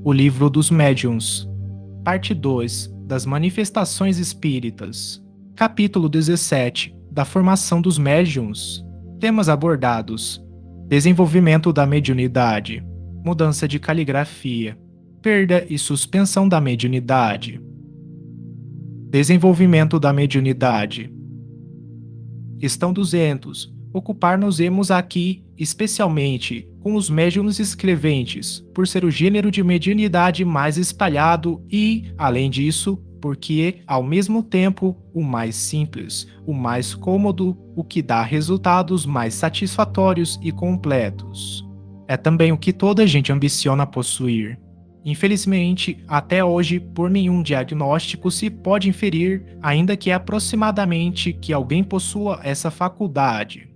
O Livro dos Médiuns, Parte 2 das Manifestações Espíritas, Capítulo 17 da Formação dos Médiuns. Temas abordados: desenvolvimento da mediunidade, mudança de caligrafia, perda e suspensão da mediunidade. Desenvolvimento da mediunidade. Questão 200. Ocupar-nos-emos aqui, especialmente, com os médiuns escreventes, por ser o gênero de mediunidade mais espalhado e, além disso, porque, ao mesmo tempo, o mais simples, o mais cômodo, o que dá resultados mais satisfatórios e completos. É também o que toda gente ambiciona possuir. Infelizmente, até hoje, por nenhum diagnóstico se pode inferir, ainda que aproximadamente, que alguém possua essa faculdade.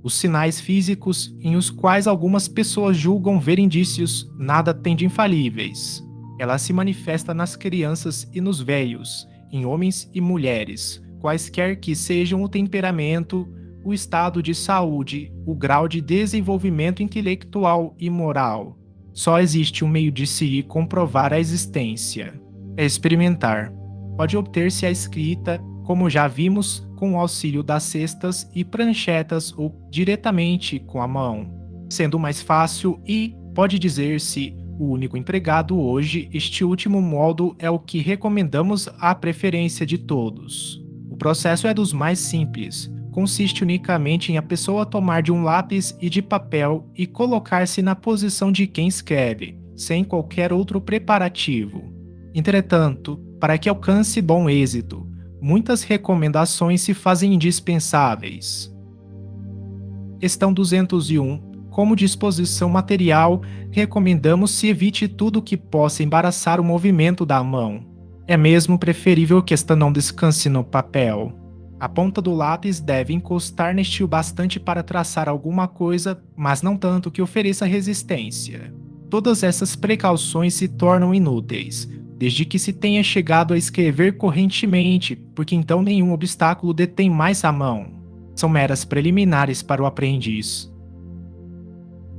Os sinais físicos, em os quais algumas pessoas julgam ver indícios, nada têm de infalíveis. Ela se manifesta nas crianças e nos velhos, em homens e mulheres, quaisquer que sejam o temperamento, o estado de saúde, o grau de desenvolvimento intelectual e moral. Só existe um meio de se comprovar a existência. É experimentar. Pode obter-se a escrita, como já vimos, com o auxílio das cestas e pranchetas ou diretamente com a mão, sendo mais fácil e, pode dizer-se, o único empregado hoje. Este último modo é o que recomendamos à preferência de todos. O processo é dos mais simples. Consiste unicamente em a pessoa tomar de um lápis e de papel e colocar-se na posição de quem escreve, sem qualquer outro preparativo. Entretanto, para que alcance bom êxito, muitas recomendações se fazem indispensáveis. Questão 201. Como disposição material, recomendamos se evite tudo que possa embaraçar o movimento da mão. É mesmo preferível que esta não descanse no papel. A ponta do lápis deve encostar neste o bastante para traçar alguma coisa, mas não tanto que ofereça resistência. Todas essas precauções se tornam inúteis, desde que se tenha chegado a escrever correntemente, porque então nenhum obstáculo detém mais a mão. São meras preliminares para o aprendiz.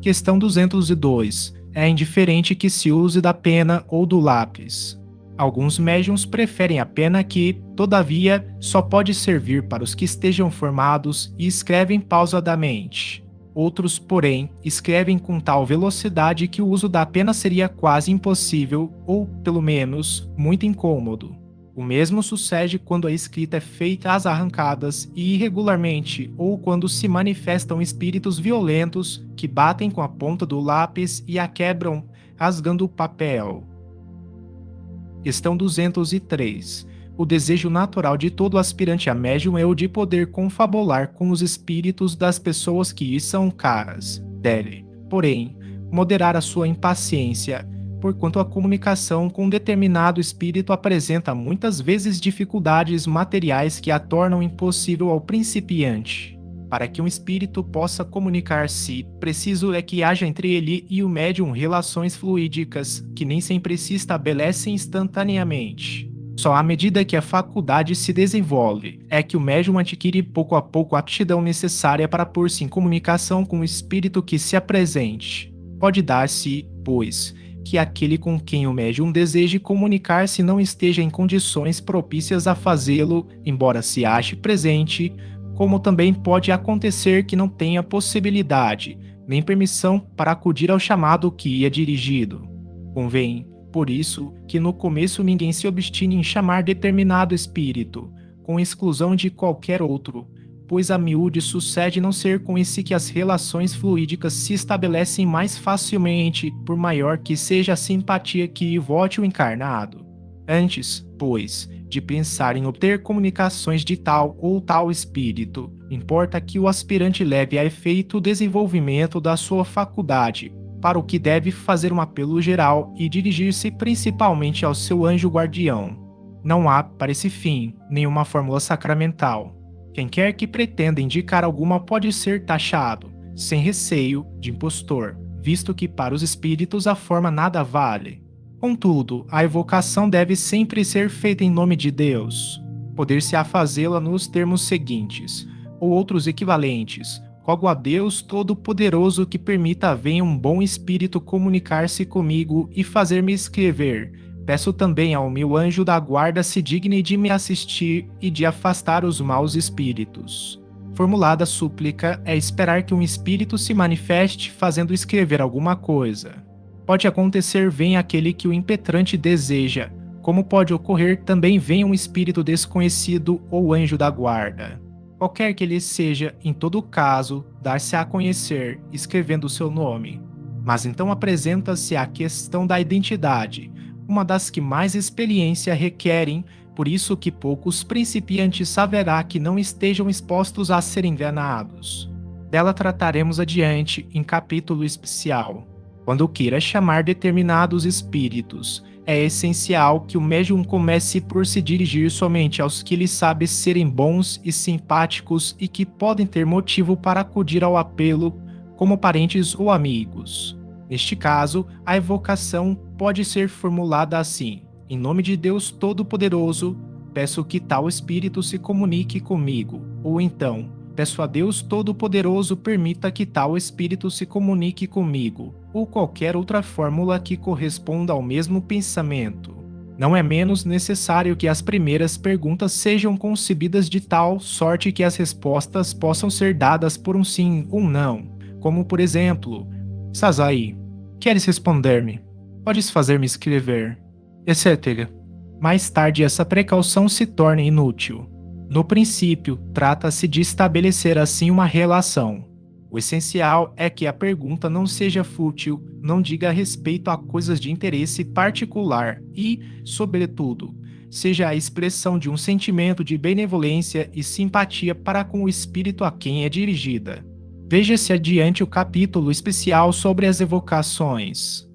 Questão 202. É indiferente que se use da pena ou do lápis. Alguns médiuns preferem a pena que, todavia, só pode servir para os que estejam formados e escrevem pausadamente. Outros, porém, escrevem com tal velocidade que o uso da pena seria quase impossível ou, pelo menos, muito incômodo. O mesmo sucede quando a escrita é feita às arrancadas e irregularmente, ou quando se manifestam espíritos violentos que batem com a ponta do lápis e a quebram, rasgando o papel. Questão 203. O desejo natural de todo aspirante a médium é o de poder confabular com os espíritos das pessoas que lhe são caras. Deve, porém, moderar a sua impaciência, porquanto a comunicação com determinado espírito apresenta muitas vezes dificuldades materiais que a tornam impossível ao principiante. Para que um espírito possa comunicar-se, preciso é que haja entre ele e o médium relações fluídicas, que nem sempre se estabelecem instantaneamente. Só à medida que a faculdade se desenvolve, é que o médium adquire pouco a pouco a aptidão necessária para pôr-se em comunicação com o espírito que se apresente. Pode dar-se, pois, que aquele com quem o médium deseje comunicar-se não esteja em condições propícias a fazê-lo, embora se ache presente, como também pode acontecer que não tenha possibilidade, nem permissão para acudir ao chamado que ia dirigido. Convém, por isso, que no começo ninguém se obstine em chamar determinado espírito, com exclusão de qualquer outro, pois a miúde sucede não ser com esse que as relações fluídicas se estabelecem mais facilmente, por maior que seja a simpatia que vote o encarnado. Antes, pois, de pensar em obter comunicações de tal ou tal espírito, importa que o aspirante leve a efeito o desenvolvimento da sua faculdade, para o que deve fazer um apelo geral e dirigir-se principalmente ao seu anjo guardião. Não há, para esse fim, nenhuma fórmula sacramental. Quem quer que pretenda indicar alguma pode ser taxado, sem receio, de impostor, visto que para os espíritos a forma nada vale. Contudo, a evocação deve sempre ser feita em nome de Deus. Poder-se-á fazê-la nos termos seguintes, ou outros equivalentes, rogo a Deus Todo-Poderoso que permita venha um bom espírito comunicar-se comigo e fazer-me escrever. Peço também ao meu anjo da guarda se digne de me assistir e de afastar os maus espíritos. Formulada a súplica é esperar que um espírito se manifeste fazendo escrever alguma coisa. Pode acontecer venha aquele que o impetrante deseja, como pode ocorrer também venha um espírito desconhecido ou anjo da guarda. Qualquer que ele seja, em todo caso, dar-se a conhecer, escrevendo o seu nome. Mas então apresenta-se a questão da identidade, uma das que mais experiência requerem, por isso que poucos principiantes haverá que não estejam expostos a serem enganados. Dela trataremos adiante em capítulo especial. Quando queira chamar determinados espíritos, é essencial que o médium comece por se dirigir somente aos que lhe sabe serem bons e simpáticos e que podem ter motivo para acudir ao apelo, como parentes ou amigos. Neste caso, a evocação pode ser formulada assim: em nome de Deus Todo-Poderoso, peço que tal espírito se comunique comigo. Ou então, peço a Deus Todo-Poderoso permita que tal espírito se comunique comigo. Ou qualquer outra fórmula que corresponda ao mesmo pensamento. Não é menos necessário que as primeiras perguntas sejam concebidas de tal sorte que as respostas possam ser dadas por um sim ou não, como por exemplo: Sazai, queres responder-me? Podes fazer-me escrever, etc. Mais tarde essa precaução se torna inútil. No princípio, trata-se de estabelecer assim uma relação. O essencial é que a pergunta não seja fútil, não diga respeito a coisas de interesse particular e, sobretudo, seja a expressão de um sentimento de benevolência e simpatia para com o espírito a quem é dirigida. Veja-se adiante o capítulo especial sobre as evocações.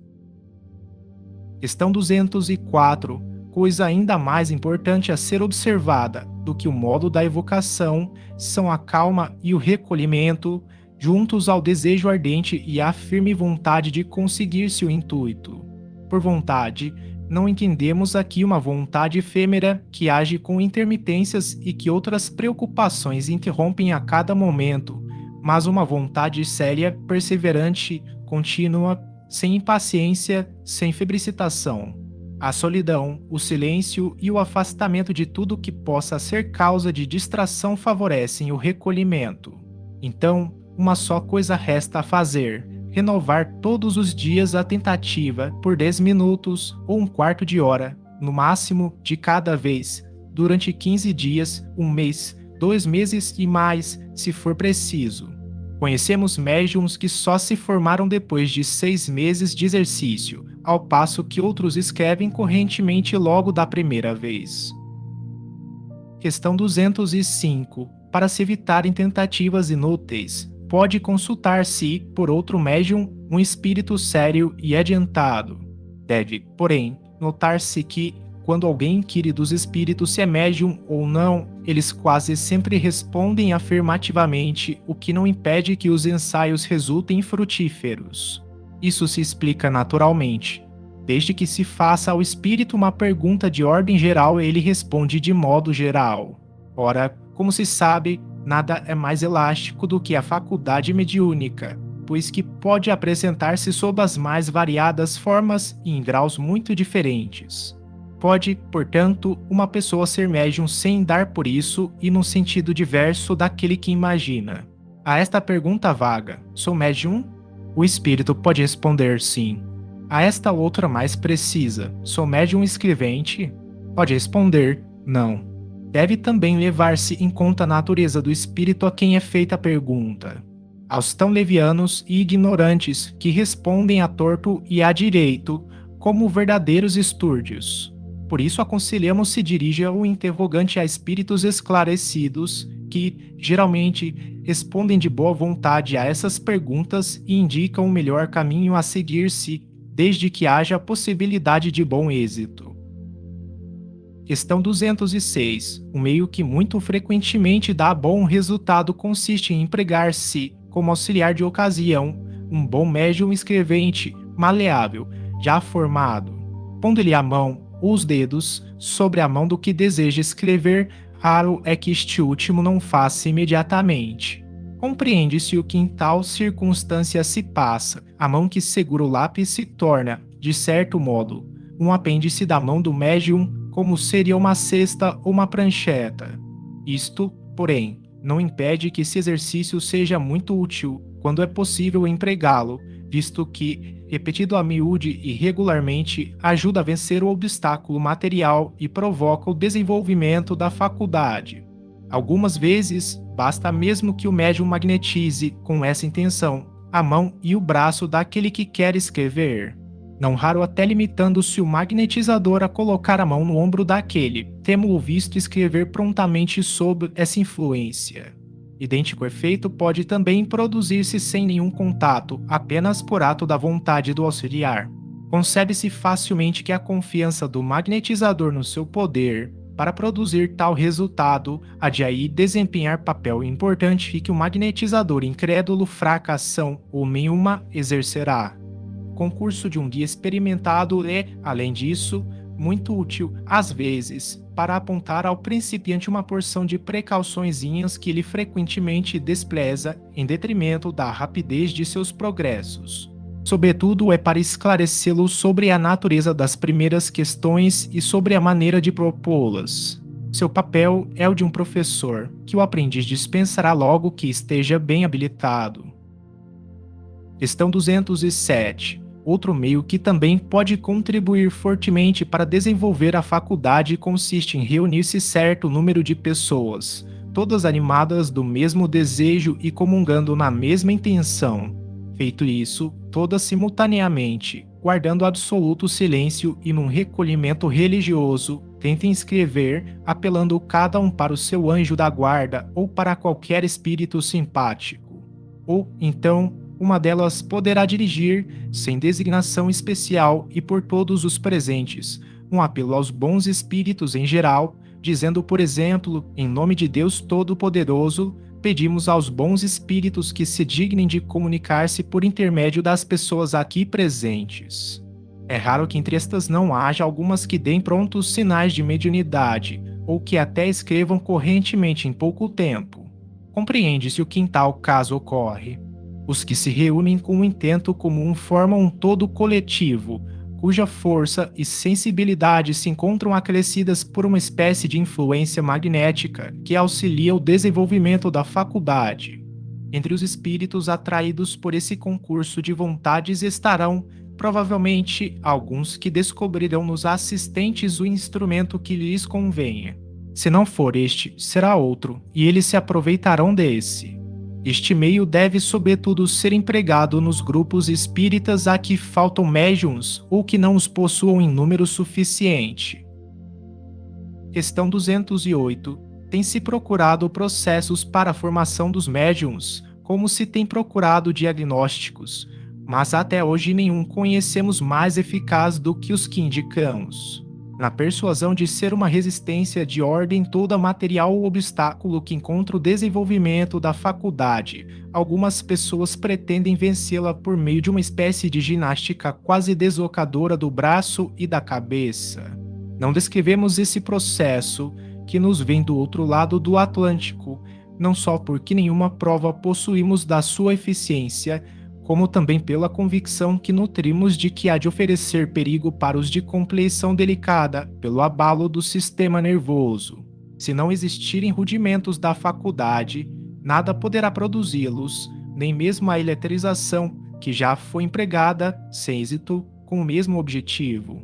Questão 204. Coisa ainda mais importante a ser observada do que o modo da evocação são a calma e o recolhimento, juntos ao desejo ardente e à firme vontade de conseguir-se o intuito. Por vontade, não entendemos aqui uma vontade efêmera que age com intermitências e que outras preocupações interrompem a cada momento, mas uma vontade séria, perseverante, contínua, sem impaciência, sem febricitação. A solidão, o silêncio e o afastamento de tudo que possa ser causa de distração favorecem o recolhimento. Então, uma só coisa resta a fazer: renovar todos os dias a tentativa por 10 minutos ou um quarto de hora, no máximo de cada vez, durante 15 dias, um mês, 2 meses e mais, se for preciso. Conhecemos médiums que só se formaram depois de 6 meses de exercício, ao passo que outros escrevem correntemente logo da primeira vez. Questão 205. Para se evitarem tentativas inúteis, pode consultar-se, por outro médium, um espírito sério e adiantado. Deve, porém, notar-se que, quando alguém inquire dos espíritos se é médium ou não, eles quase sempre respondem afirmativamente, o que não impede que os ensaios resultem frutíferos. Isso se explica naturalmente. Desde que se faça ao espírito uma pergunta de ordem geral, ele responde de modo geral. Ora, como se sabe, nada é mais elástico do que a faculdade mediúnica, pois que pode apresentar-se sob as mais variadas formas e em graus muito diferentes. Pode, portanto, uma pessoa ser médium sem dar por isso e num sentido diverso daquele que imagina. A esta pergunta vaga, sou médium? O espírito pode responder sim. A esta outra mais precisa, sou médium escrevente? Pode responder não. Deve também levar-se em conta a natureza do espírito a quem é feita a pergunta. Aos tão levianos e ignorantes que respondem a torto e a direito, como verdadeiros estúrdios. Por isso aconselhamos se dirija o interrogante a espíritos esclarecidos, que, geralmente, respondem de boa vontade a essas perguntas e indicam o melhor caminho a seguir-se, desde que haja a possibilidade de bom êxito. Questão 206. O meio que muito frequentemente dá bom resultado consiste em empregar-se, como auxiliar de ocasião, um bom médium escrevente, maleável, já formado, pondo-lhe a mão ou os dedos sobre a mão do que deseja escrever. Raro é que este último não faça imediatamente. Compreende-se o que em tal circunstância se passa. A mão que segura o lápis se torna, de certo modo, um apêndice da mão do médium, como seria uma cesta ou uma prancheta. Isto, porém, não impede que esse exercício seja muito útil quando é possível empregá-lo, visto que, repetido a miúde e regularmente, ajuda a vencer o obstáculo material e provoca o desenvolvimento da faculdade. Algumas vezes, basta mesmo que o médium magnetize, com essa intenção, a mão e o braço daquele que quer escrever. Não raro até limitando-se o magnetizador a colocar a mão no ombro daquele, temo-o visto escrever prontamente sob essa influência. Idêntico efeito pode também produzir-se sem nenhum contato, apenas por ato da vontade do auxiliar. Concebe-se facilmente que a confiança do magnetizador no seu poder para produzir tal resultado há de aí desempenhar papel importante e que o magnetizador incrédulo fracassão ou nenhuma exercerá. O concurso de um guia experimentado é, além disso, muito útil, às vezes, para apontar ao principiante uma porção de precauçõezinhas que ele frequentemente despreza em detrimento da rapidez de seus progressos. Sobretudo é para esclarecê-lo sobre a natureza das primeiras questões e sobre a maneira de propô-las. Seu papel é o de um professor, que o aprendiz dispensará logo que esteja bem habilitado. Questão 207. Outro meio que também pode contribuir fortemente para desenvolver a faculdade consiste em reunir-se certo número de pessoas, todas animadas do mesmo desejo e comungando na mesma intenção. Feito isso, todas simultaneamente, guardando absoluto silêncio e num recolhimento religioso, tentem escrever, apelando cada um para o seu anjo da guarda ou para qualquer espírito simpático. Ou, então, uma delas poderá dirigir, sem designação especial e por todos os presentes, um apelo aos bons espíritos em geral, dizendo, por exemplo, em nome de Deus Todo-Poderoso, pedimos aos bons espíritos que se dignem de comunicar-se por intermédio das pessoas aqui presentes. É raro que entre estas não haja algumas que deem prontos sinais de mediunidade, ou que até escrevam correntemente em pouco tempo. Compreende-se o que em tal caso ocorre. Os que se reúnem com um intento comum formam um todo coletivo, cuja força e sensibilidade se encontram acrescidas por uma espécie de influência magnética que auxilia o desenvolvimento da faculdade. Entre os espíritos atraídos por esse concurso de vontades estarão, provavelmente, alguns que descobrirão nos assistentes o instrumento que lhes convenha. Se não for este, será outro, e eles se aproveitarão desse. Este meio deve, sobretudo, ser empregado nos grupos espíritas a que faltam médiuns ou que não os possuam em número suficiente. Questão 208. Tem-se procurado processos para a formação dos médiuns, como se tem procurado diagnósticos, mas até hoje nenhum conhecemos mais eficaz do que os que indicamos. Na persuasão de ser uma resistência de ordem toda material ou obstáculo que encontra o desenvolvimento da faculdade, algumas pessoas pretendem vencê-la por meio de uma espécie de ginástica quase deslocadora do braço e da cabeça. Não descrevemos esse processo, que nos vem do outro lado do Atlântico, não só porque nenhuma prova possuímos da sua eficiência, como também pela convicção que nutrimos de que há de oferecer perigo para os de compleição delicada pelo abalo do sistema nervoso. Se não existirem rudimentos da faculdade, nada poderá produzi-los, nem mesmo a eletrização, que já foi empregada, sem êxito, com o mesmo objetivo.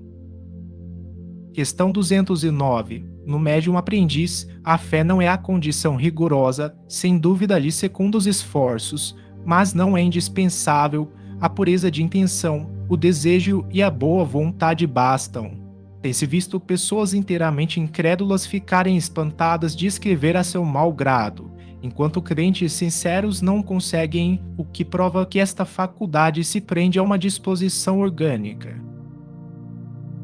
Questão 209. No médium aprendiz, a fé não é a condição rigorosa, sem dúvida lhe secunda os esforços, mas não é indispensável, a pureza de intenção, o desejo e a boa vontade bastam. Tem-se visto pessoas inteiramente incrédulas ficarem espantadas de escrever a seu mau grado, enquanto crentes sinceros não conseguem, o que prova que esta faculdade se prende a uma disposição orgânica.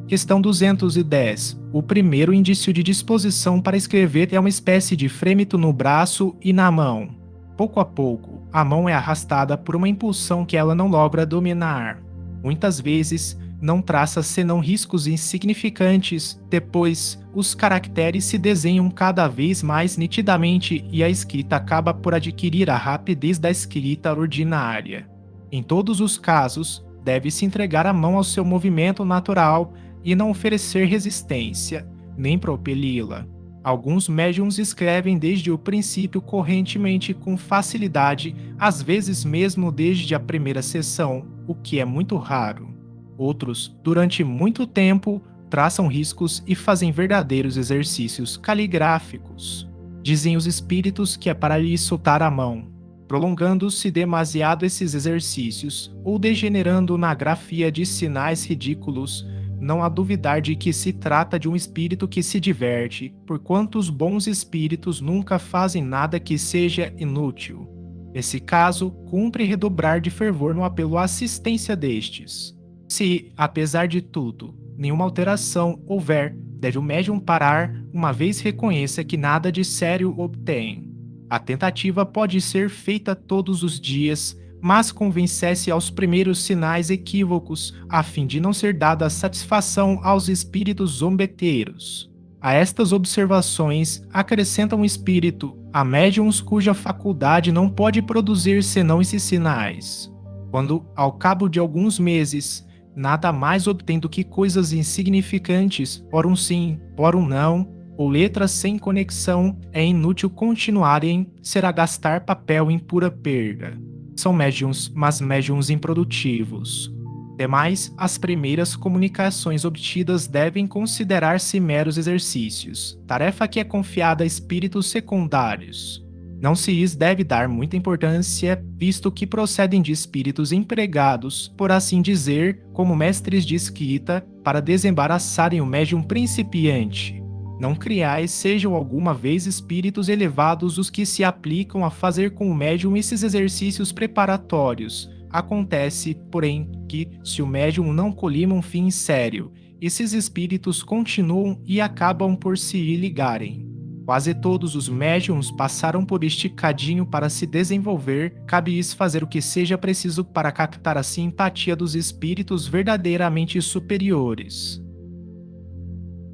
Questão 210. O primeiro indício de disposição para escrever é uma espécie de frêmito no braço e na mão. Pouco a pouco, a mão é arrastada por uma impulsão que ela não logra dominar. Muitas vezes, não traça senão riscos insignificantes. Depois, os caracteres se desenham cada vez mais nitidamente e a escrita acaba por adquirir a rapidez da escrita ordinária. Em todos os casos, deve-se entregar a mão ao seu movimento natural e não oferecer resistência, nem propeli-la. Alguns médiums escrevem desde o princípio correntemente com facilidade, às vezes mesmo desde a primeira sessão, o que é muito raro. Outros, durante muito tempo, traçam riscos e fazem verdadeiros exercícios caligráficos. Dizem os espíritos que é para lhes soltar a mão. Prolongando-se demasiado esses exercícios, ou degenerando na grafia de sinais ridículos, não há duvidar de que se trata de um espírito que se diverte, porquanto os bons espíritos nunca fazem nada que seja inútil. Nesse caso, cumpre redobrar de fervor no apelo à assistência destes. Se, apesar de tudo, nenhuma alteração houver, deve o médium parar, uma vez reconheça que nada de sério obtém. A tentativa pode ser feita todos os dias, mas convence-se aos primeiros sinais equívocos, a fim de não ser dada satisfação aos espíritos zombeteiros. A estas observações acrescenta um espírito, a médiuns cuja faculdade não pode produzir senão esses sinais. Quando, ao cabo de alguns meses, nada mais obtém do que coisas insignificantes, ora um sim, ora um não, ou letras sem conexão, é inútil continuarem, será gastar papel em pura perda. São médiuns, mas médiuns improdutivos. Demais, as primeiras comunicações obtidas devem considerar-se meros exercícios, tarefa que é confiada a espíritos secundários. Não se lhes deve dar muita importância, visto que procedem de espíritos empregados, por assim dizer, como mestres de escrita, para desembaraçarem o médium principiante. Não criais sejam alguma vez espíritos elevados os que se aplicam a fazer com o médium esses exercícios preparatórios. Acontece, porém, que, se o médium não colima um fim sério, esses espíritos continuam e acabam por se ligarem. Quase todos os médiums passaram por este cadinho para se desenvolver, cabe-lhes fazer o que seja preciso para captar a simpatia dos espíritos verdadeiramente superiores.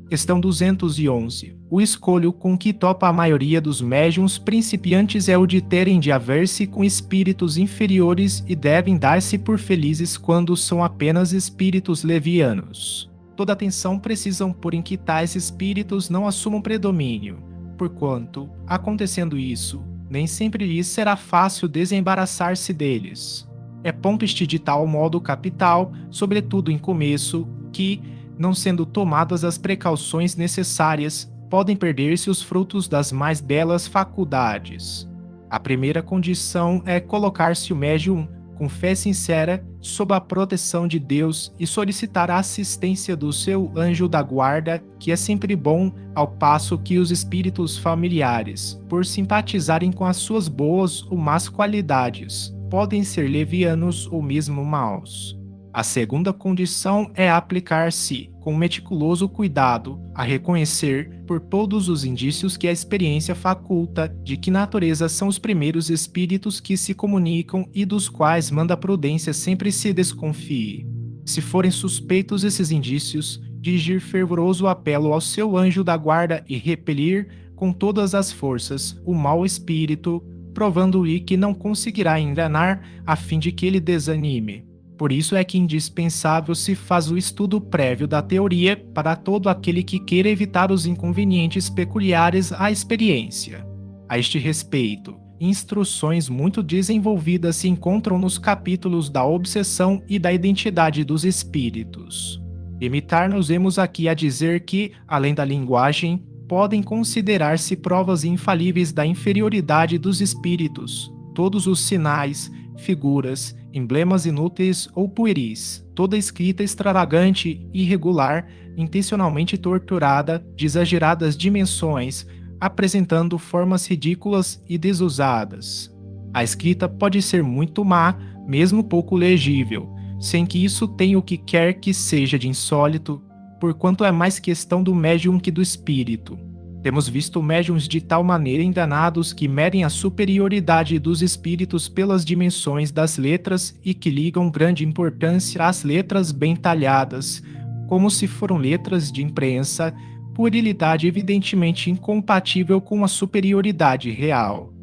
Questão 211. O escolho com que topa a maioria dos médiuns principiantes é o de terem de haver-se com espíritos inferiores e devem dar-se por felizes quando são apenas espíritos levianos. Toda atenção precisam por em que tais espíritos não assumam predomínio, porquanto, acontecendo isso, nem sempre lhes será fácil desembaraçar-se deles. É ponto este de tal modo capital, sobretudo em começo, que, não sendo tomadas as precauções necessárias, podem perder-se os frutos das mais belas faculdades. A primeira condição é colocar-se o médium, com fé sincera, sob a proteção de Deus e solicitar a assistência do seu anjo da guarda, que é sempre bom, ao passo que os espíritos familiares, por simpatizarem com as suas boas ou más qualidades, podem ser levianos ou mesmo maus. A segunda condição é aplicar-se, com meticuloso cuidado, a reconhecer, por todos os indícios que a experiência faculta, de que natureza são os primeiros espíritos que se comunicam e dos quais manda a prudência sempre se desconfie. Se forem suspeitos esses indícios, dirigir fervoroso apelo ao seu anjo da guarda e repelir, com todas as forças, o mau espírito, provando-lhe que não conseguirá enganar, a fim de que ele desanime. Por isso é que indispensável se faz o estudo prévio da teoria para todo aquele que queira evitar os inconvenientes peculiares à experiência. A este respeito, instruções muito desenvolvidas se encontram nos capítulos da obsessão e da identidade dos espíritos. Limitar-nos-emos aqui a dizer que, além da linguagem, podem considerar-se provas infalíveis da inferioridade dos espíritos, todos os sinais, figuras, emblemas inúteis ou pueris, toda escrita extravagante, irregular, intencionalmente torturada, de exageradas dimensões, apresentando formas ridículas e desusadas. A escrita pode ser muito má, mesmo pouco legível, sem que isso tenha o que quer que seja de insólito, porquanto é mais questão do médium que do espírito. Temos visto médiuns de tal maneira enganados que medem a superioridade dos espíritos pelas dimensões das letras e que ligam grande importância às letras bem talhadas, como se foram letras de imprensa, puerilidade evidentemente incompatível com a superioridade real.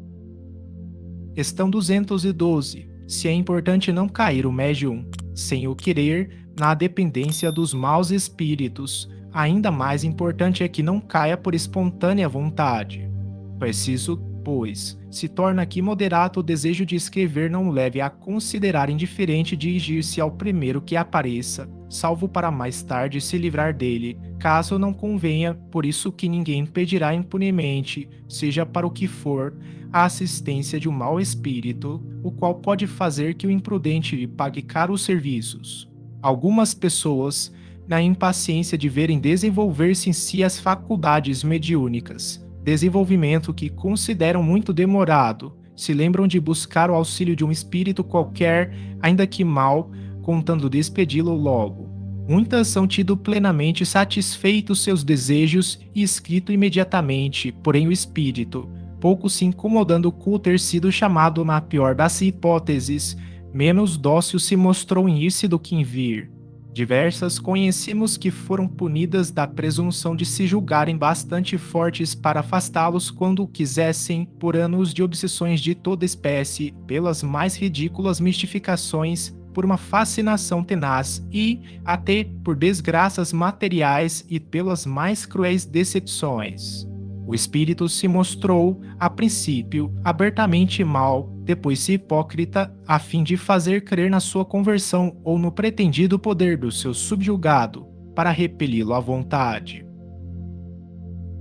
Questão 212. Se é importante não cair o médium, sem o querer, na dependência dos maus espíritos, ainda mais importante é que não caia por espontânea vontade. Preciso, pois, se torna aqui moderado o desejo de escrever não o leve a considerar indiferente dirigir-se ao primeiro que apareça, salvo para mais tarde se livrar dele, caso não convenha, por isso que ninguém pedirá impunemente, seja para o que for, a assistência de um mau espírito, o qual pode fazer que o imprudente lhe pague caros serviços. Algumas pessoas, na impaciência de verem desenvolver-se em si as faculdades mediúnicas, desenvolvimento que consideram muito demorado, se lembram de buscar o auxílio de um espírito qualquer, ainda que mau, contando despedi-lo logo. Muitas são tido plenamente satisfeitos seus desejos e escrito imediatamente, porém o espírito, pouco se incomodando com ter sido chamado na pior das hipóteses, menos dócil se mostrou em ir-se do que em vir. Diversas conhecemos que foram punidas da presunção de se julgarem bastante fortes para afastá-los quando quisessem, por anos de obsessões de toda espécie, pelas mais ridículas mistificações, por uma fascinação tenaz e, até por desgraças materiais e pelas mais cruéis decepções. O espírito se mostrou, a princípio, abertamente mau, depois hipócrita, a fim de fazer crer na sua conversão ou no pretendido poder do seu subjugado, para repeli-lo à vontade.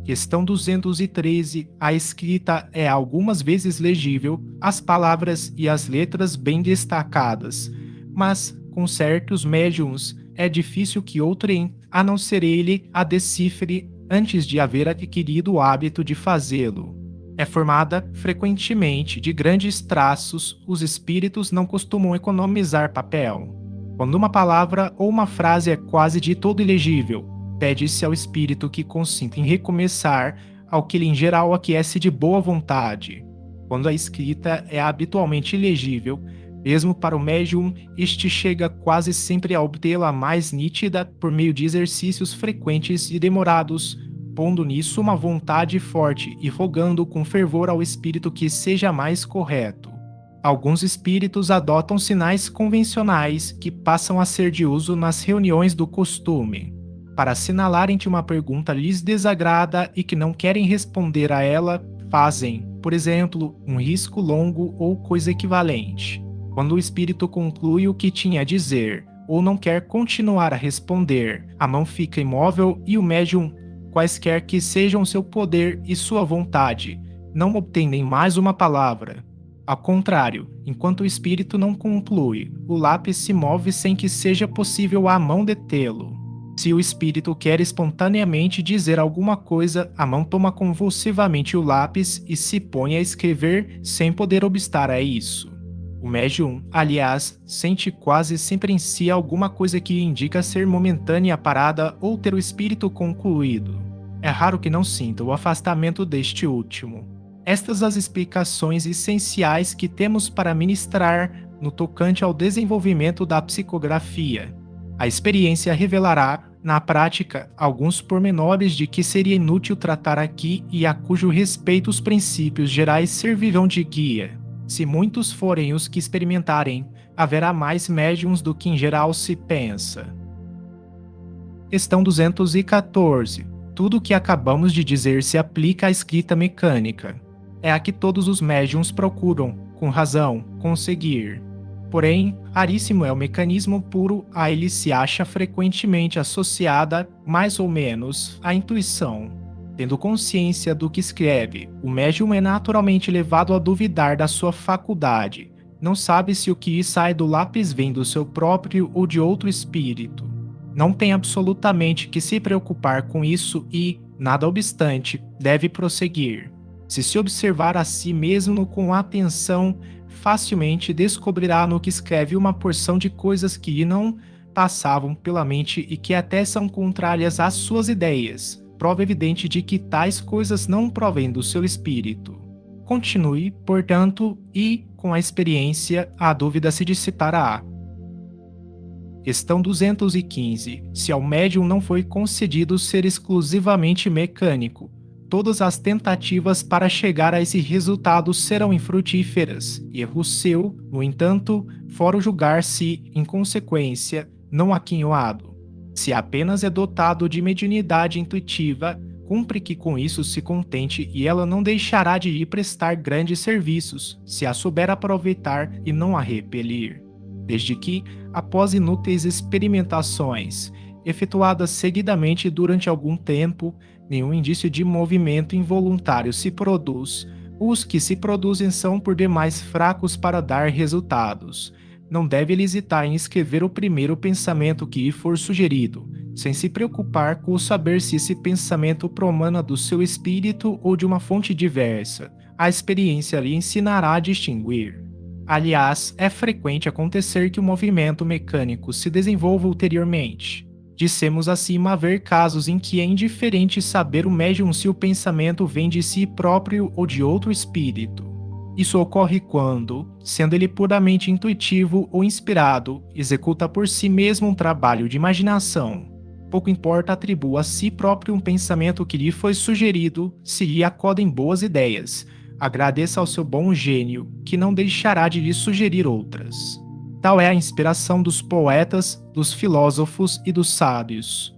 Questão 213. A escrita é algumas vezes legível, as palavras e as letras bem destacadas, mas, com certos médiuns, é difícil que outrem, a não ser ele, a decifre antes de haver adquirido o hábito de fazê-lo. É formada, frequentemente, de grandes traços, os espíritos não costumam economizar papel. Quando uma palavra ou uma frase é quase de todo ilegível, pede-se ao espírito que consinta em recomeçar, ao que ele em geral aquece de boa vontade. Quando a escrita é habitualmente ilegível, mesmo para o médium, este chega quase sempre a obtê-la mais nítida por meio de exercícios frequentes e demorados, pondo nisso uma vontade forte e rogando com fervor ao espírito que seja mais correto. Alguns espíritos adotam sinais convencionais que passam a ser de uso nas reuniões do costume, para assinalarem que uma pergunta lhes desagrada e que não querem responder a ela, fazem, por exemplo, um risco longo ou coisa equivalente. Quando o espírito conclui o que tinha a dizer, ou não quer continuar a responder, a mão fica imóvel e o médium, quaisquer que sejam seu poder e sua vontade, não obtém nem mais uma palavra. Ao contrário, enquanto o espírito não conclui, o lápis se move sem que seja possível à mão detê-lo. Se o espírito quer espontaneamente dizer alguma coisa, a mão toma convulsivamente o lápis e se põe a escrever sem poder obstar a isso. O médium, aliás, sente quase sempre em si alguma coisa que indica ser momentânea a parada ou ter o espírito concluído. É raro que não sinta o afastamento deste último. Estas as explicações essenciais que temos para ministrar no tocante ao desenvolvimento da psicografia. A experiência revelará, na prática, alguns pormenores de que seria inútil tratar aqui e a cujo respeito os princípios gerais servirão de guia. Se muitos forem os que experimentarem, haverá mais médiuns do que em geral se pensa. Questão 214. Tudo o que acabamos de dizer se aplica à escrita mecânica. É a que todos os médiuns procuram, com razão, conseguir. Porém, raríssimo é o mecanismo puro a ele se acha frequentemente associada, mais ou menos, à intuição. Tendo consciência do que escreve, o médium é naturalmente levado a duvidar da sua faculdade. Não sabe se o que lhe sai do lápis vem do seu próprio ou de outro espírito. Não tem absolutamente que se preocupar com isso e, nada obstante, deve prosseguir. Se observar a si mesmo com atenção, facilmente descobrirá no que escreve uma porção de coisas que lhe não passavam pela mente e que até são contrárias às suas ideias. prova evidente de que tais coisas não provêm do seu espírito. Continue, portanto, e, com a experiência, a dúvida se dissipará. Questão 215. Se ao médium não foi concedido ser exclusivamente mecânico, todas as tentativas para chegar a esse resultado serão infrutíferas. Erro seu, no entanto, fora julgar-se, em consequência, não aquinhoado. Se apenas é dotado de mediunidade intuitiva, cumpre que com isso se contente e ela não deixará de lhe prestar grandes serviços, se a souber aproveitar e não a repelir. Desde que, após inúteis experimentações, efetuadas seguidamente durante algum tempo, nenhum indício de movimento involuntário se produz, os que se produzem são por demais fracos para dar resultados. Não deve hesitar em escrever o primeiro pensamento que lhe for sugerido, sem se preocupar com o saber se esse pensamento promana do seu espírito ou de uma fonte diversa. A experiência lhe ensinará a distinguir. Aliás, é frequente acontecer que o movimento mecânico se desenvolva ulteriormente. Dissemos acima haver casos em que é indiferente saber o médium se o pensamento vem de si próprio ou de outro espírito. Isso ocorre quando, sendo ele puramente intuitivo ou inspirado, executa por si mesmo um trabalho de imaginação. Pouco importa atribua a si próprio um pensamento que lhe foi sugerido, se lhe acodem boas ideias. Agradeça ao seu bom gênio, que não deixará de lhe sugerir outras. Tal é a inspiração dos poetas, dos filósofos e dos sábios.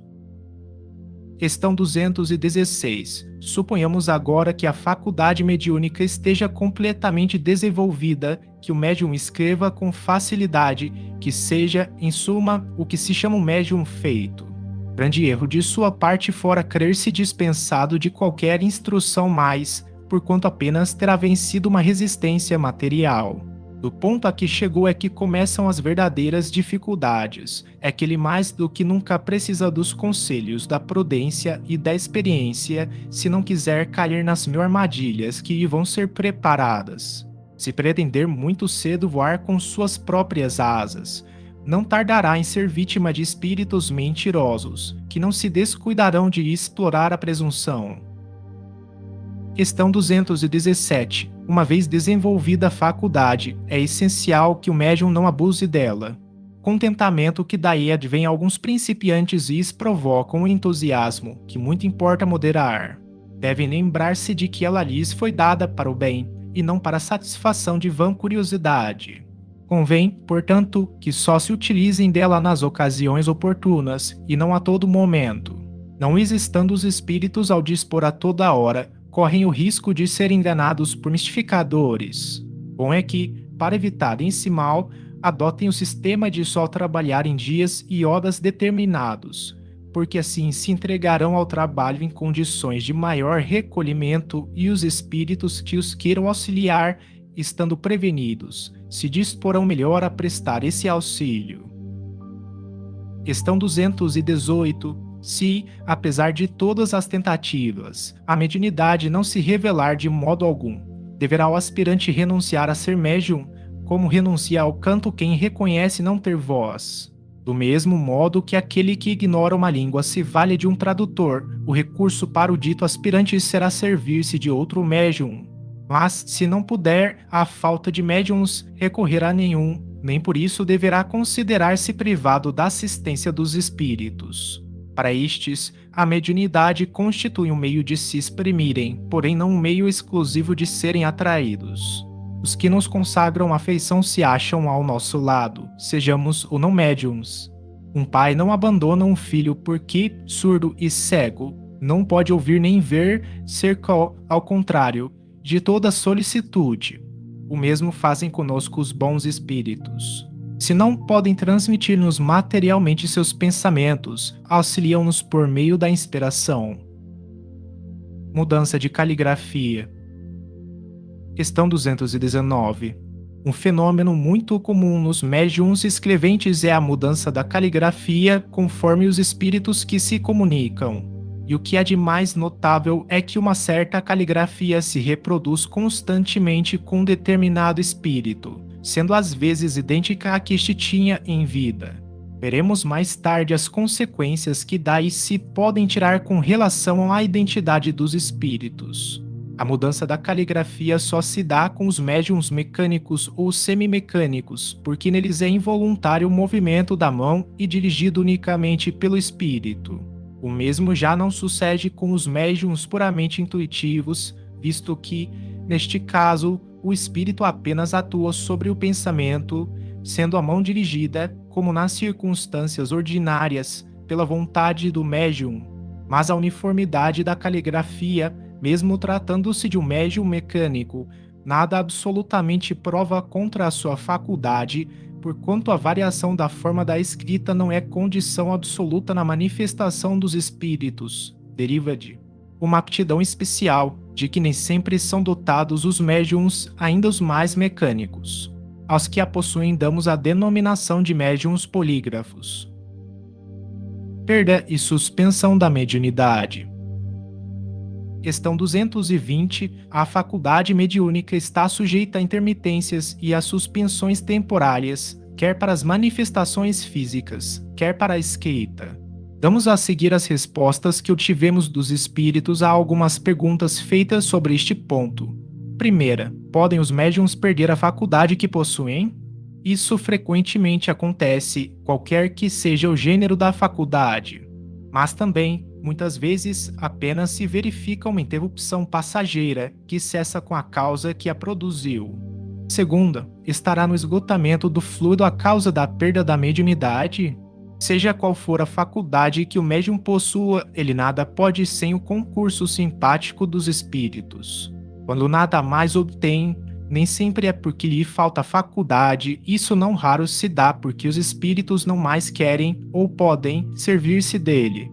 Questão 216. Suponhamos agora que a faculdade mediúnica esteja completamente desenvolvida, que o médium escreva com facilidade, que seja, em suma, o que se chama um médium feito. Grande erro de sua parte fora crer-se dispensado de qualquer instrução mais, porquanto apenas terá vencido uma resistência material. Do ponto a que chegou é que começam as verdadeiras dificuldades. É que ele mais do que nunca precisa dos conselhos, da prudência e da experiência, se não quiser cair nas mil armadilhas que lhe vão ser preparadas. Se pretender muito cedo voar com suas próprias asas, não tardará em ser vítima de espíritos mentirosos, que não se descuidarão de explorar a presunção. Questão 217. Uma vez desenvolvida a faculdade, é essencial que o médium não abuse dela. Contentamento que daí advém alguns principiantes lhes provocam o entusiasmo, que muito importa moderar. Devem lembrar-se de que ela lhes foi dada para o bem, e não para a satisfação de vã curiosidade. Convém, portanto, que só se utilizem dela nas ocasiões oportunas, e não a todo momento. Não existando os espíritos ao dispor a toda hora, correm o risco de serem enganados por mistificadores. Bom é que, para evitar esse mal, adotem o sistema de só trabalhar em dias e horas determinados, porque assim se entregarão ao trabalho em condições de maior recolhimento e os espíritos que os queiram auxiliar, estando prevenidos, se disporão melhor a prestar esse auxílio. Questão 218. Se, apesar de todas as tentativas, a mediunidade não se revelar de modo algum, deverá o aspirante renunciar a ser médium, como renuncia ao canto quem reconhece não ter voz. Do mesmo modo que aquele que ignora uma língua se vale de um tradutor, o recurso para o dito aspirante será servir-se de outro médium. Mas, se não puder, à falta de médiums, recorrer a nenhum, nem por isso deverá considerar-se privado da assistência dos espíritos. Para estes, a mediunidade constitui um meio de se exprimirem, porém não um meio exclusivo de serem atraídos. Os que nos consagram afeição se acham ao nosso lado, sejamos ou não médiums. Um pai não abandona um filho porque, surdo e cego, não pode ouvir nem ver, ser ao contrário, de toda solicitude. O mesmo fazem conosco os bons espíritos. Se não podem transmitir-nos materialmente seus pensamentos, auxiliam-nos por meio da inspiração. Mudança de caligrafia. Questão 219. Um fenômeno muito comum nos médiuns escreventes é a mudança da caligrafia conforme os espíritos que se comunicam. E o que é de mais notável é que uma certa caligrafia se reproduz constantemente com um determinado espírito, sendo às vezes idêntica à que este tinha em vida. Veremos mais tarde as consequências que daí se podem tirar com relação à identidade dos espíritos. A mudança da caligrafia só se dá com os médiuns mecânicos ou semimecânicos, porque neles é involuntário o movimento da mão e dirigido unicamente pelo espírito. O mesmo já não sucede com os médiuns puramente intuitivos, visto que, neste caso, o espírito apenas atua sobre o pensamento, sendo a mão dirigida, como nas circunstâncias ordinárias, pela vontade do médium. Mas a uniformidade da caligrafia, mesmo tratando-se de um médium mecânico, nada absolutamente prova contra a sua faculdade, porquanto a variação da forma da escrita não é condição absoluta na manifestação dos espíritos, deriva de uma aptidão especial, de que nem sempre são dotados os médiums, ainda os mais mecânicos. Aos que a possuem damos a denominação de médiums polígrafos. Perda e suspensão da mediunidade. Questão 220. A faculdade mediúnica está sujeita a intermitências e a suspensões temporárias, quer para as manifestações físicas, quer para a escrita. Damos a seguir as respostas que obtivemos dos espíritos a algumas perguntas feitas sobre este ponto. Primeira, podem os médiuns perder a faculdade que possuem? Isso frequentemente acontece, qualquer que seja o gênero da faculdade. Mas também, muitas vezes, apenas se verifica uma interrupção passageira que cessa com a causa que a produziu. Segunda, estará no esgotamento do fluido a causa da perda da mediunidade? Seja qual for a faculdade que o médium possua, ele nada pode sem o concurso simpático dos espíritos. Quando nada mais obtém, nem sempre é porque lhe falta faculdade, isso não raro se dá porque os espíritos não mais querem ou podem servir-se dele.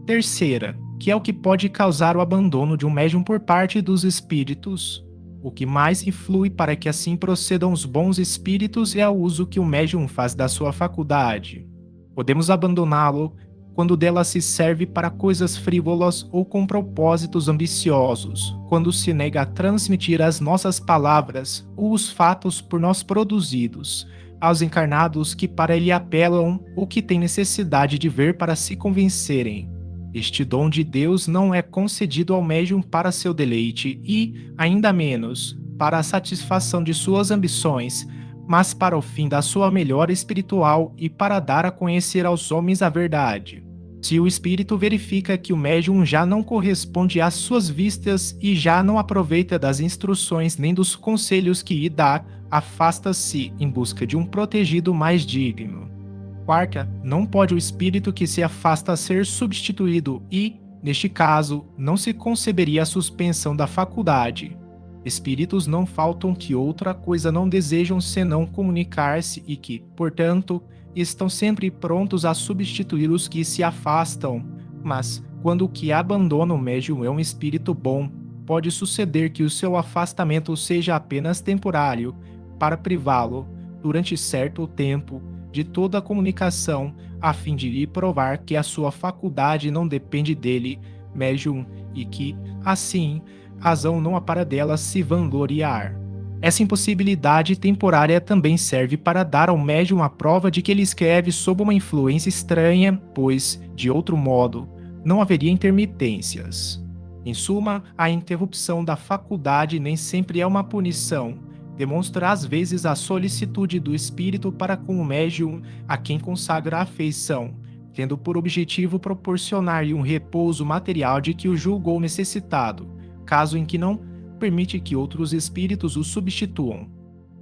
Terceira, que é o que pode causar o abandono de um médium por parte dos espíritos. O que mais influi para que assim procedam os bons espíritos é o uso que o médium faz da sua faculdade. Podemos abandoná-lo quando dela se serve para coisas frívolas ou com propósitos ambiciosos, quando se nega a transmitir as nossas palavras ou os fatos por nós produzidos, aos encarnados que para ele apelam ou que têm necessidade de ver para se convencerem. Este dom de Deus não é concedido ao médium para seu deleite e, ainda menos, para a satisfação de suas ambições, mas para o fim da sua melhora espiritual e para dar a conhecer aos homens a verdade. Se o espírito verifica que o médium já não corresponde às suas vistas e já não aproveita das instruções nem dos conselhos que lhe dá, afasta-se em busca de um protegido mais digno. Quarta, não pode o espírito que se afasta ser substituído e, neste caso, não se conceberia a suspensão da faculdade. Espíritos não faltam que outra coisa não desejam senão comunicar-se e que, portanto, estão sempre prontos a substituir os que se afastam, mas, quando o que abandona o médium é um espírito bom, pode suceder que o seu afastamento seja apenas temporário, para privá-lo, durante certo tempo, de toda a comunicação, a fim de lhe provar que a sua faculdade não depende dele, médium, e que, assim, razão não há para dela se vangloriar. Essa impossibilidade temporária também serve para dar ao médium a prova de que ele escreve sob uma influência estranha, pois, de outro modo, não haveria intermitências. Em suma, a interrupção da faculdade nem sempre é uma punição, demonstra às vezes a solicitude do espírito para com o médium a quem consagra a afeição, tendo por objetivo proporcionar-lhe um repouso material de que o julgou necessitado, caso em que não permite que outros espíritos o substituam.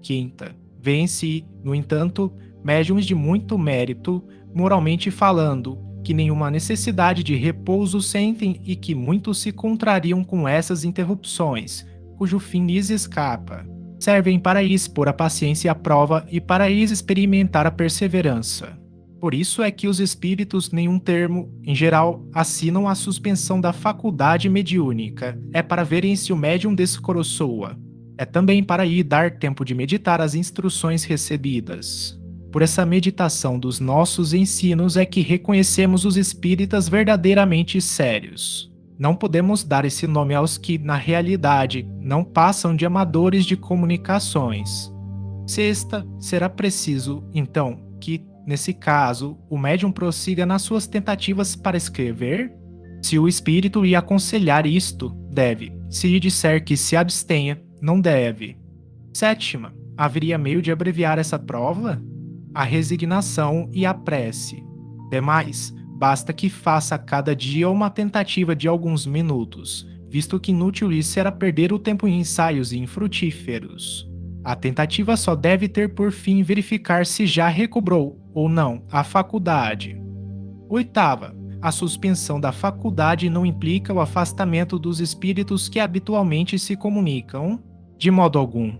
Quinta, vê-se, no entanto, médiuns de muito mérito, moralmente falando, que nenhuma necessidade de repouso sentem e que muitos se contrariam com essas interrupções, cujo fim lhes escapa. Servem para expor a paciência à prova e para experimentar a perseverança. Por isso é que os espíritos, nenhum termo, em geral, assinam a suspensão da faculdade mediúnica. É para verem se o médium descoroçoa. É também para lhe dar tempo de meditar as instruções recebidas. Por essa meditação dos nossos ensinos é que reconhecemos os espíritas verdadeiramente sérios. Não podemos dar esse nome aos que, na realidade, não passam de amadores de comunicações. Sexta, será preciso, então, que Nesse caso, o médium prossiga nas suas tentativas para escrever? Se o espírito lhe aconselhar isto, deve. Se lhe disser que se abstenha, não deve. Sétima, haveria meio de abreviar essa prova? A resignação e a prece. Demais, basta que faça a cada dia uma tentativa de alguns minutos, visto que inútil lhe será perder o tempo em ensaios infrutíferos. A tentativa só deve ter por fim verificar se já recobrou, ou não, a faculdade. Oitava, a suspensão da faculdade não implica o afastamento dos espíritos que habitualmente se comunicam? De modo algum.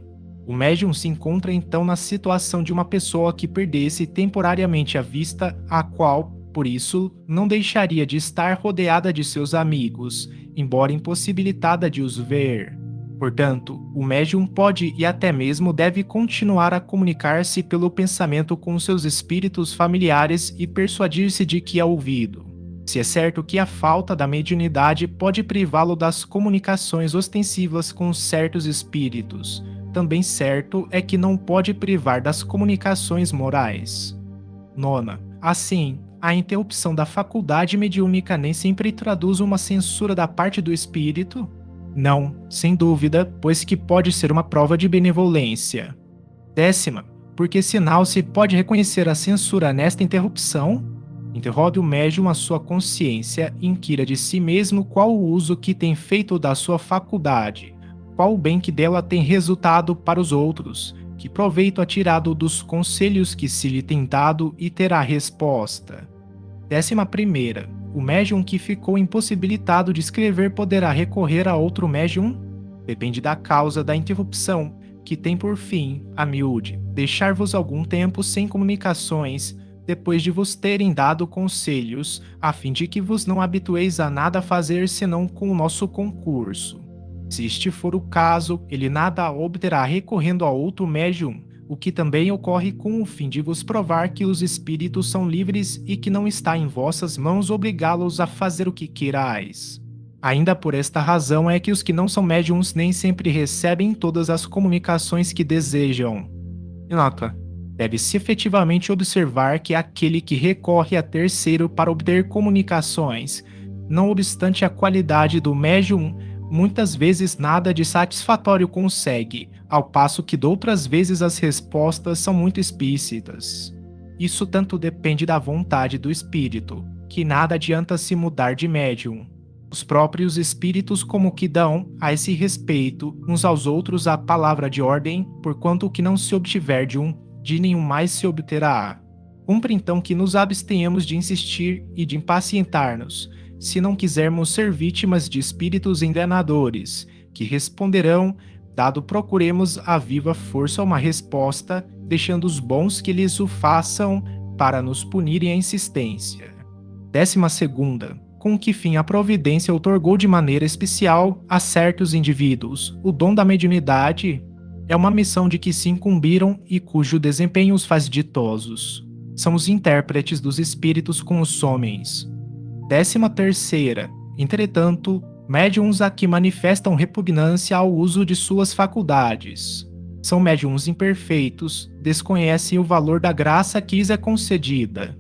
O médium se encontra então na situação de uma pessoa que perdesse temporariamente a vista, a qual, por isso, não deixaria de estar rodeada de seus amigos, embora impossibilitada de os ver. Portanto, o médium pode e até mesmo deve continuar a comunicar-se pelo pensamento com seus espíritos familiares e persuadir-se de que é ouvido. Se é certo que a falta da mediunidade pode privá-lo das comunicações ostensivas com certos espíritos, também certo é que não pode privar das comunicações morais. Nona, assim, a interrupção da faculdade mediúnica nem sempre traduz uma censura da parte do espírito? Não, sem dúvida, pois que pode ser uma prova de benevolência. Décima, porque sinal se pode reconhecer a censura nesta interrupção? Interrogue o médium a sua consciência e inquira de si mesmo qual o uso que tem feito da sua faculdade, qual o bem que dela tem resultado para os outros, que proveito ha tirado dos conselhos que se lhe tem dado e terá resposta. 11ª, o médium que ficou impossibilitado de escrever poderá recorrer a outro médium? Depende da causa da interrupção, que tem por fim, a miúde, deixar-vos algum tempo sem comunicações, depois de vos terem dado conselhos, a fim de que vos não habitueis a nada fazer senão com o nosso concurso. Se este for o caso, ele nada obterá recorrendo a outro médium, o que também ocorre com o fim de vos provar que os espíritos são livres e que não está em vossas mãos obrigá-los a fazer o que queirais. Ainda por esta razão é que os que não são médiums nem sempre recebem todas as comunicações que desejam. Nota: deve-se efetivamente observar que aquele que recorre a terceiro para obter comunicações, não obstante a qualidade do médium, muitas vezes nada de satisfatório consegue, ao passo que doutras vezes as respostas são muito explícitas. Isso tanto depende da vontade do espírito, que nada adianta se mudar de médium. Os próprios espíritos como que dão, a esse respeito, uns aos outros a palavra de ordem, porquanto o que não se obtiver de um, de nenhum mais se obterá. Cumpre então que nos abstenhamos de insistir e de impacientar-nos, se não quisermos ser vítimas de espíritos enganadores, que responderão, dado procuremos a viva força uma resposta, deixando os bons que lhes o façam, para nos punirem a insistência. 12ª, com que fim a providência outorgou de maneira especial a certos indivíduos o dom da mediunidade, é uma missão de que se incumbiram e cujo desempenho os faz ditosos. São os intérpretes dos espíritos com os homens. 13ª, entretanto, médiuns a que manifestam repugnância ao uso de suas faculdades. São médiuns imperfeitos, desconhecem o valor da graça que lhes é concedida.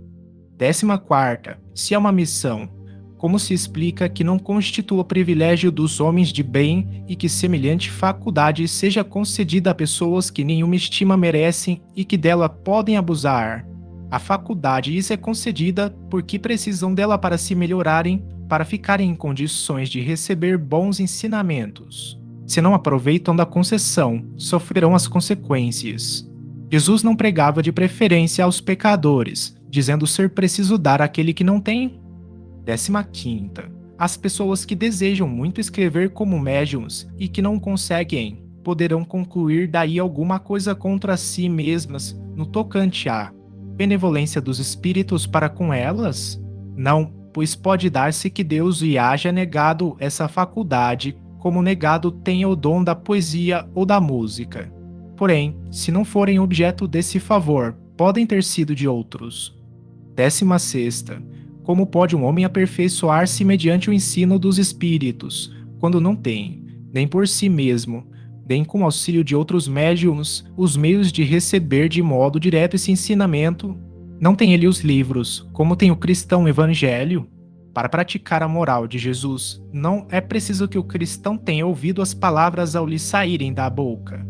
14ª, se é uma missão, como se explica que não constitua privilégio dos homens de bem e que semelhante faculdade seja concedida a pessoas que nenhuma estima merecem e que dela podem abusar? A faculdade lhes é concedida porque precisam dela para se melhorarem, para ficarem em condições de receber bons ensinamentos. Se não aproveitam da concessão, sofrerão as consequências. Jesus não pregava de preferência aos pecadores, dizendo ser preciso dar àquele que não tem. 15ª. As pessoas que desejam muito escrever como médiuns e que não conseguem, poderão concluir daí alguma coisa contra si mesmas no tocante à benevolência dos espíritos para com elas? Não, pois pode dar-se que Deus lhe haja negado essa faculdade, como negado tenha o dom da poesia ou da música. Porém, se não forem objeto desse favor, podem ter sido de outros. 16ª. Como pode um homem aperfeiçoar-se mediante o ensino dos espíritos, quando não tem, nem por si mesmo, nem com auxílio de outros médiuns, os meios de receber de modo direto esse ensinamento? Não tem ele os livros, como tem o cristão evangelho? Para praticar a moral de Jesus, não é preciso que o cristão tenha ouvido as palavras ao lhe saírem da boca.